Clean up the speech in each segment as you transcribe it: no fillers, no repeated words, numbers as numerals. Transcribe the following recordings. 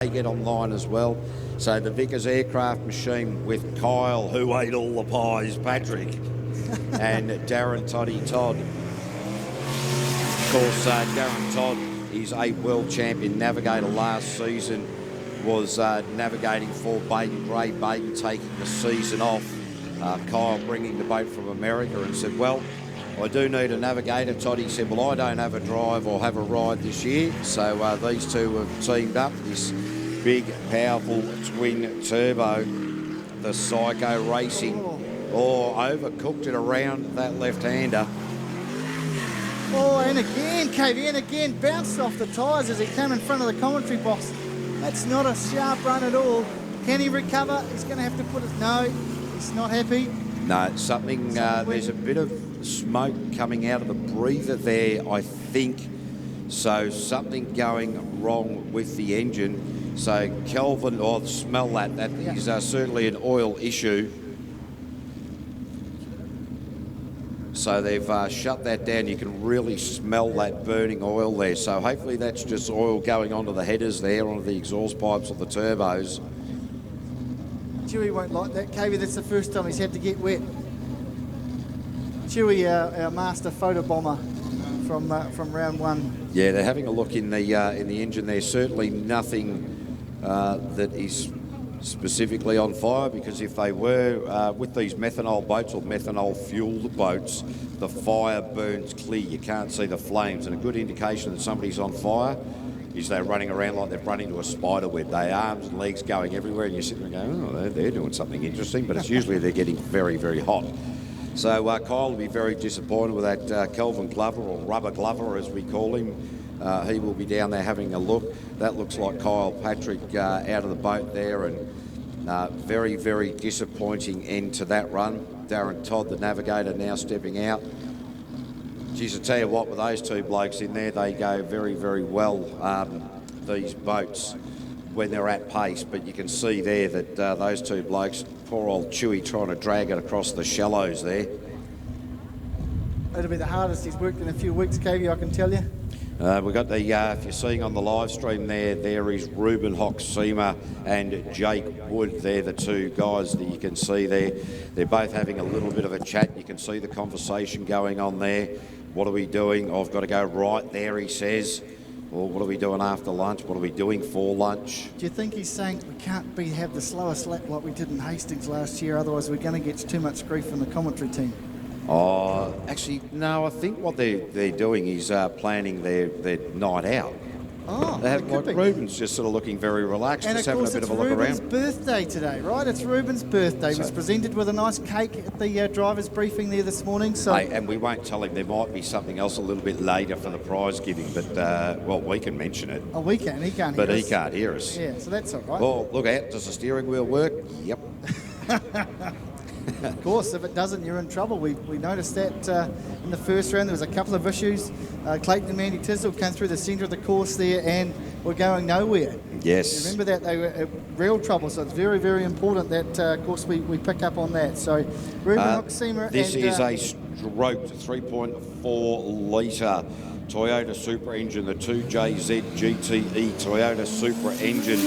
they get online as well. So the Vickers aircraft machine with Kyle, who ate all the pies, Patrick, and Darren Toddy Todd. Of course, Darren Todd is a world champion navigator last season, was navigating for Baden Gray, Baden taking the season off. Kyle bringing the boat from America and said, well, I do need a navigator. Toddy said, well, I don't have a drive or have a ride this year. So these two have teamed up, this big, powerful twin turbo, the Psycho Racing, overcooked it around that left-hander. Oh, and again, KV, and again, bounced off the tyres as he came in front of the commentary box. That's not a sharp run at all. Can he recover? He's going to have to put it... No, he's not happy. No, something there's a bit of smoke coming out of the breather there, I think. So something going wrong with the engine. So Kelvin, smell that. That is certainly an oil issue. So they've shut that down. You can really smell that burning oil there. So hopefully that's just oil going onto the headers there, onto the exhaust pipes of the turbos. Chewy won't like that, KV. That's the first time he's had to get wet. Chewy, our master photo bomber from round one. Yeah, they're having a look in the engine. There's certainly nothing that is specifically on fire, because if they were with these methanol boats or methanol fueled boats, the fire burns clear. You can't see the flames, and a good indication that somebody's on fire is they're running around like they've run into a spider web. Their arms and legs going everywhere, and you're sitting there going, oh, they're doing something interesting, but it's usually they're getting very, very hot. So Kyle will be very disappointed with that. Kelvin Glover, or Rubber Glover as we call him, he will be down there having a look. That looks like Kyle Patrick out of the boat there, and very, very disappointing end to that run. Darren Todd, the navigator, now stepping out. Geez, I tell you what, with those two blokes in there, they go very, very well, these boats, when they're at pace. But you can see there that those two blokes, poor old Chewy, trying to drag it across the shallows there. It'll be the hardest he's worked in a few weeks, KV, I can tell you. We've got the, if you're seeing on the live stream there is Ruben Hoxema and Jake Wood. They're the two guys that you can see there. They're both having a little bit of a chat. You can see the conversation going on there. What are we doing? I've got to go right there, he says. Well, what are we doing after lunch? What are we doing for lunch? Do you think he's saying we can't have the slowest lap like we did in Hastings last year, otherwise we're going to get too much grief from the commentary team? Oh, actually, no, I think what they're doing is planning their night out. Oh, they have, like, Ruben's just sort of looking very relaxed, and just of having course a bit of a it's look Ruben's around. birthday today, right? It's Ruben's birthday. He was presented with a nice cake at the driver's briefing there this morning. So, hey, and we won't tell him. There might be something else a little bit later for the prize giving, but, well, we can mention it. Oh, we can. He can't hear us. But he can't hear us. Yeah, so that's all right. Oh, look out. Does the steering wheel work? Yep. Of course, if it doesn't, you're in trouble. We noticed that in the first round. There was a couple of issues. Clayton and Mandy Tisdale came through the centre of the course there and were going nowhere. Yes. Remember that they were in real trouble, so it's very, very important that, of course, we pick up on that. So, Ruben Hoxema. This is a stroked 3.4 litre Toyota Supra engine, the 2JZ GTE Toyota Supra engine,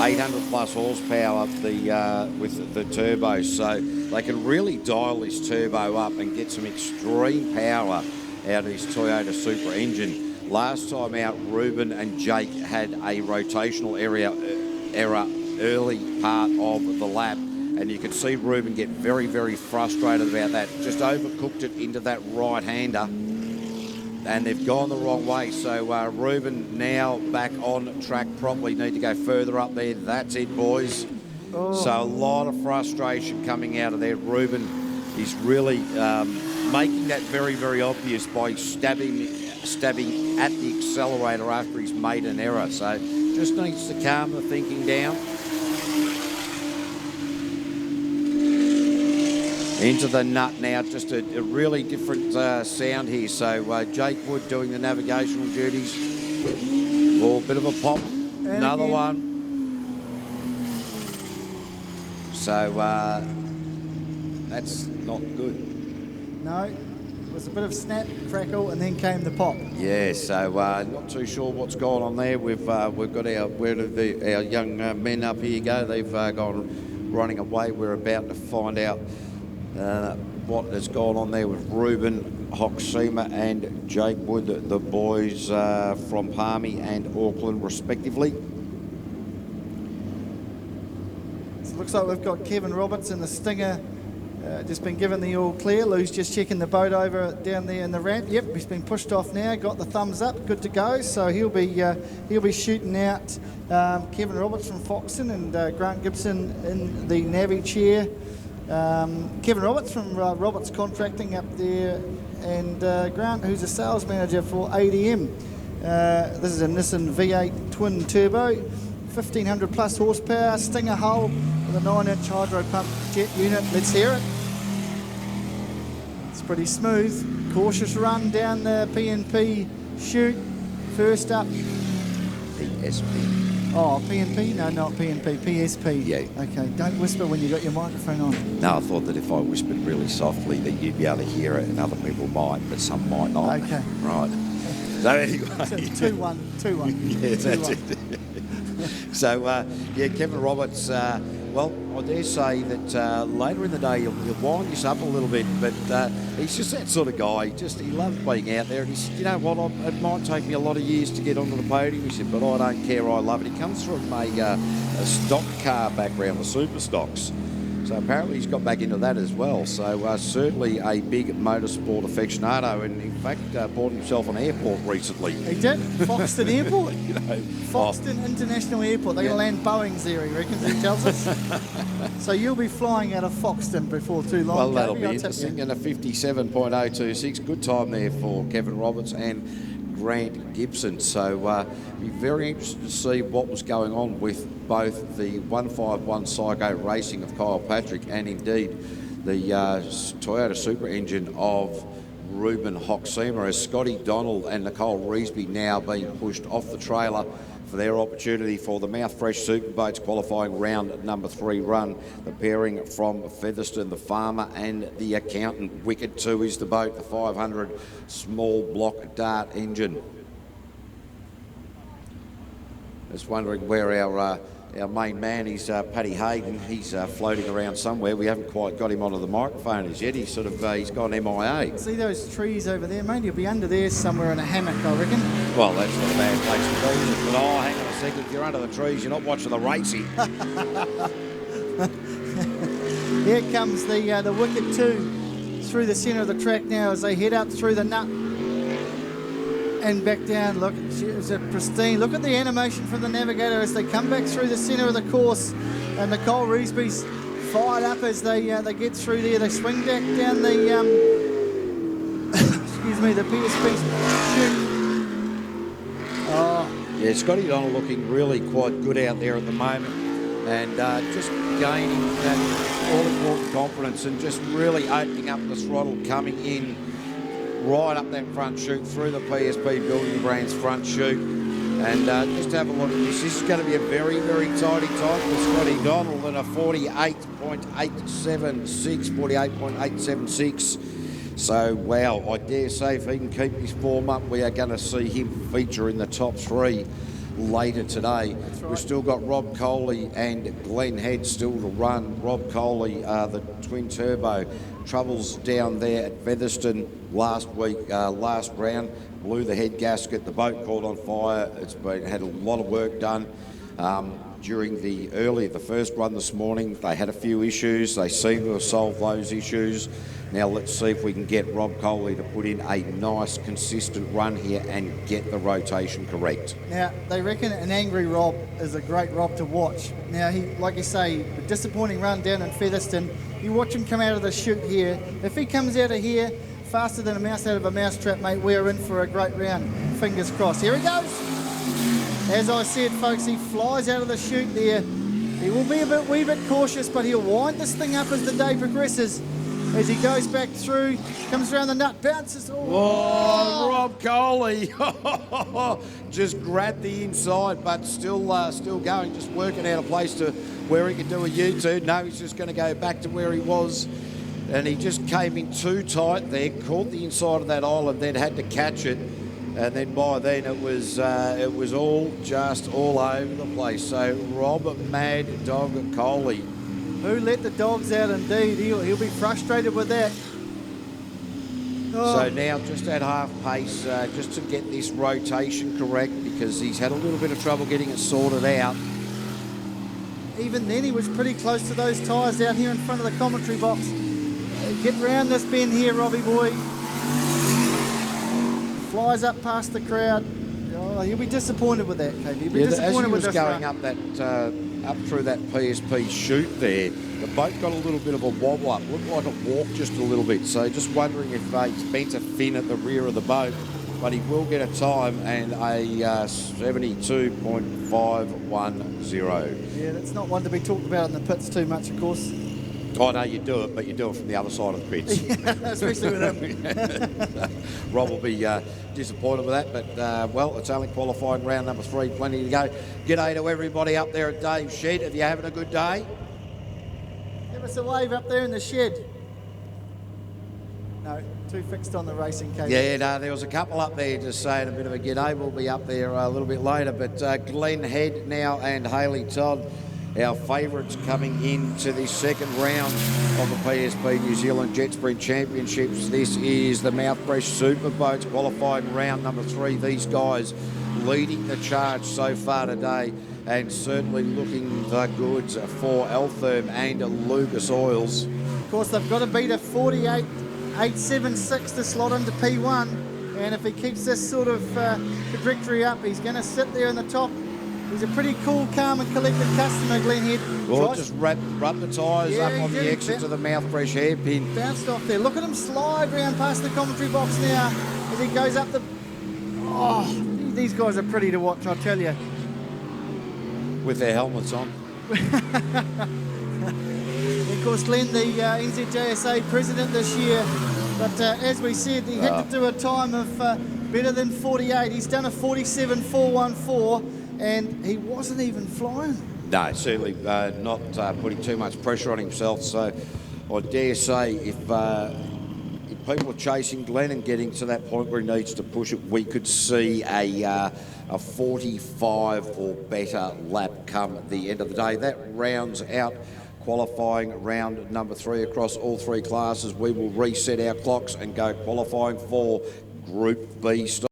800 plus horsepower with the turbo, so they can really dial this turbo up and get some extreme power out of this Toyota Supra engine. Last time out, Ruben and Jake had a rotational error early part of the lap, and you could see Ruben get very, very frustrated about that. Just overcooked it into that right-hander, and they've gone the wrong way. So Ruben now back on track properly. Need to go further up there. That's it, boys. Oh. So a lot of frustration coming out of there. Ruben is really making that very, very obvious by stabbing at the accelerator after he's made an error. So just needs to calm the thinking down. Into the nut now, just a really different sound here. So Jake Wood doing the navigational duties. Oh, bit of a pop, and another again. One. So that's not good. No, was a bit of snap, crackle, and then came the pop. Yeah, so not too sure what's going on there. We've got where did our young men up here go? They've gone running away. We're about to find out what has gone on there with Ruben Hoxima and Jake Wood, the boys from Palmy and Auckland respectively. So it looks like we've got Kevin Roberts in the Stinger. Just been given the all clear. Lou's just checking the boat over down there in the ramp. Yep, he's been pushed off now. Got the thumbs up, good to go. So he'll be shooting out. Kevin Roberts from Foxton and Grant Gibson in the navvy chair. Kevin Roberts from Roberts Contracting up there, and Grant, who's a sales manager for ADM. This is a Nissan V8 twin turbo, 1500 plus horsepower, Stinger hull with a 9-inch hydro pump jet unit. Let's hear it. It's pretty smooth. Cautious run down the PNP chute. First up. PSP. Oh, PNP? No, not PNP. PSP. Yeah. Okay, don't whisper when you've got your microphone on. No, I thought that if I whispered really softly that you'd be able to hear it and other people might, but some might not. Okay. Right. So anyway. 2-1. 2-1. Yeah, that's it. So, Kevin Roberts, well, I dare say that later in the day he'll wind this up a little bit, but he's just that sort of guy. He loves being out there, and he said, you know what, it might take me a lot of years to get onto the podium. He said, but I don't care, I love it. He comes from a stock car background, the super stocks. So apparently he's got back into that as well. So certainly a big motorsport aficionado, and in fact bought himself an airport recently. He did? Foxton Airport? You know, Foxton International Airport. They're going to land Boeings there, he reckons, he tells us. So you'll be flying out of Foxton before too long. Well, that'll be interesting. And a 57.026. Good time there for Kevin Roberts and Grant Gibson. So be very interested to see what was going on with both the 151 Psycho Racing of Kyle Patrick and indeed the Toyota Super Engine of Ruben Hoxima, as Scotty Donald and Nicole Reesby now being pushed off the trailer for their opportunity for the Mouthfresh Super Boats qualifying round number 3 run. The pairing from Featherston, the farmer and the accountant. Wicked 2 is the boat, the 500 small block dart engine. Just wondering where our main man is, Paddy Hayden. He's floating around somewhere. We haven't quite got him onto the microphone as yet. He's he's gone MIA. See those trees over there, mate? He'll be under there somewhere in a hammock, I reckon. Well, that's not a bad place to be, is it? But hang on a second. If you're under the trees, you're not watching the racing. Here comes the Wicked 2 through the centre of the track now as they head up through the nut and back down. Look, it's a pristine. Look at the animation from the navigator as they come back through the centre of the course. And Nicole Reesby's fired up as they get through there. They swing back down the the PSP chute. Oh. Yeah, Scotty Donald looking really quite good out there at the moment, and just gaining that all-important confidence and just really opening up the throttle, coming in right up that front chute through the PSP Building Brands front chute. And just have a look at this. This is going to be a very, very tidy time for Scotty Donald at a 48.876, 48.876. So, wow, I dare say if he can keep his form up, we are going to see him feature in the top 3 later today. Right. We've still got Rob Coley and Glenn Head still to run. Rob Coley, the twin turbo, troubles down there at Featherston last week, last round, blew the head gasket, the boat caught on fire. It's had a lot of work done during the first run this morning. They had a few issues. They seem to have solved those issues. Now let's see if we can get Rob Coley to put in a nice, consistent run here and get the rotation correct. Now, they reckon an angry Rob is a great Rob to watch. Now, he, like you say, a disappointing run down in Featherston. You watch him come out of the chute here. If he comes out of here faster than a mouse out of a mousetrap, mate, we're in for a great round. Fingers crossed. Here he goes. As I said, folks, he flies out of the chute there. He will be a wee bit cautious, but he'll wind this thing up as the day progresses. As he goes back through, comes around the nut, bounces. Oh, Rob Coley just grabbed the inside, but still going, just working out a place to where he can do a U-turn. No, he's just going to go back to where he was And he just came in too tight there, caught the inside of that island, then had to catch it. And then by then it was all just all over the place. So Rob Mad Dog Coley. Who let the dogs out indeed? He'll be frustrated with that. Oh. So now just at half pace, just to get this rotation correct, because he's had a little bit of trouble getting it sorted out. Even then he was pretty close to those tyres down here in front of the commentary box. Get round this bend here, Robbie boy. Flies up past the crowd. Oh, he'll be disappointed with that, Kate. He'll be disappointed with this going run. up through that PSP chute there, the boat got a little bit of a wobble up. Looked like it walked just a little bit. So just wondering if he's bent a fin at the rear of the boat. But he will get a time and a 72.510. Yeah, that's not one to be talked about in the pits too much, of course. Oh, no, you do it, but you do it from the other side of the pits. Especially with him. Rob will be disappointed with that, but, well, it's only qualifying round number 3, plenty to go. G'day to everybody up there at Dave's Shed. Are you having a good day? Give us a wave up there in the shed. No, too fixed on the racing, Kate. Yeah, no, there was a couple up there just saying a bit of a g'day. We'll be up there a little bit later, but Glenn Head now and Hayley Todd, our favourites coming into the second round of the PSP New Zealand Jetsprint Championships. This is the Mouthfresh Super Boats qualifying round number 3. These guys leading the charge so far today and certainly looking the goods for Altherm and Lucas Oils. Of course, they've got to beat a 48.876 to slot into P1, and if he keeps this sort of trajectory up, he's going to sit there in the top. He's a pretty cool, calm and collected customer, Glenn Head. Well, just rub the tyres up on the exit to the Mouthfresh hairpin. Bounced off there. Look at him slide round past the commentary box now as he goes up the... Oh, these guys are pretty to watch, I tell you. With their helmets on. Of course, Glenn, the NZJSA president this year, but as we said, he had to do a time of better than 48. He's done a 47.414, and he wasn't even flying. No, certainly not putting too much pressure on himself. So I dare say if people are chasing Glenn and getting to that point where he needs to push it, we could see a 45 or better lap come at the end of the day. That rounds out qualifying round number 3 across all 3 classes. We will reset our clocks and go qualifying for Group B style.